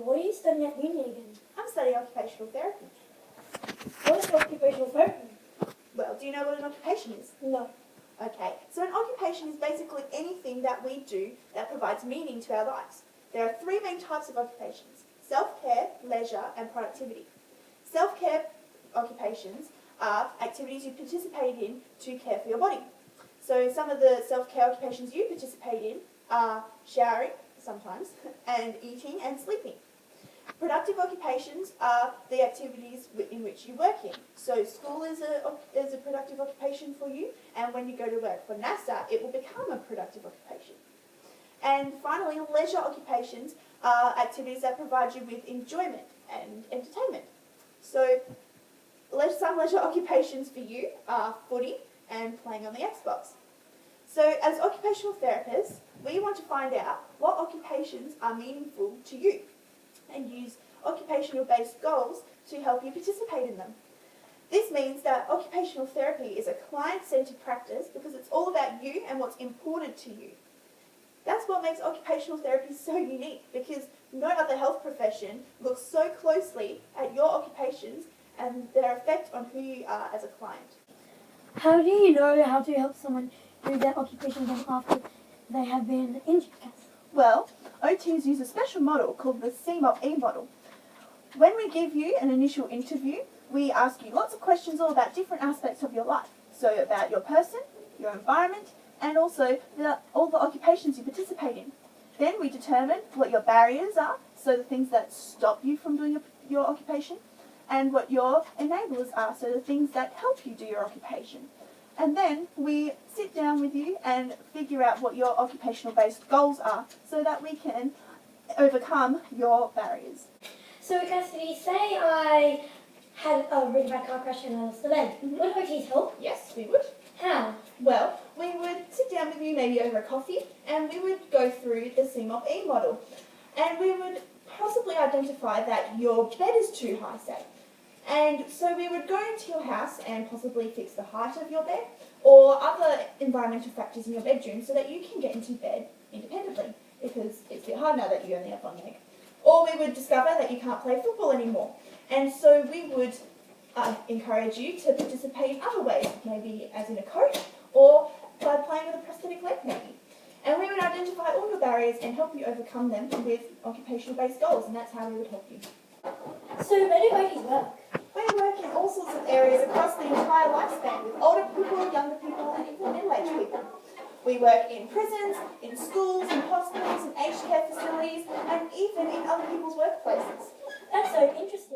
what are you studying at uni again? I'm studying occupational therapy. What is occupational therapy? Well, do you know what an occupation is? No. Okay, so an occupation is basically anything that we do that provides meaning to our lives. There are three main types of occupations: self-care, leisure, and productivity. Self-care occupations are activities you participate in to care for your body. So some of the self-care occupations you participate in are showering, sometimes, and eating and sleeping. Productive occupations are the activities in which you work in. So school is a productive occupation for you, and when you go to work for NASA, it will become a productive occupation. And finally, leisure occupations are activities that provide you with enjoyment and entertainment. So some leisure occupations for you are footy and playing on the Xbox. So as occupational therapists, we want to find out what occupations are meaningful to you and use occupational-based goals to help you participate in them. This means that occupational therapy is a client-centered practice because it's all about you and what's important to you. That's what makes occupational therapy so unique, because no other health profession looks so closely at your occupations and their effect on who you are as a client. How do you know how to help someone do their occupation again after they have been injured? Well, OTs use a special model called the CMOP-E model. When we give you an initial interview, we ask you lots of questions all about different aspects of your life. So about your person, your environment, and also all the occupations you participate in. Then we determine what your barriers are, so the things that stop you from doing your occupation, and what your enablers are, so the things that help you do your occupation. And then we sit down with you and figure out what your occupational-based goals are so that we can overcome your barriers. So Cassidy, say I had a really bad car crash and I lost a leg. Would OTs help? Yes, we would. How? Well, we would sit down with you maybe over a coffee and we would go through the CMOP-E model. And we would possibly identify that your bed is too high, say. And so we would go into your house and possibly fix the height of your bed or other environmental factors in your bedroom so that you can get into bed independently, because it's a bit hard now that you only have one leg. Or we would discover that you can't play football anymore. And so we would encourage you to participate in other ways, maybe as in a coach or by playing with a prosthetic leg maybe. And we would identify all your barriers and help you overcome them with occupational-based goals, and that's how we would help you. So where do OTs work? We work in all sorts of areas across the entire lifespan with older people, younger people, and even middle-aged people. We work in prisons, in schools, in hospitals, in aged care facilities, and even in other people's workplaces. That's so interesting.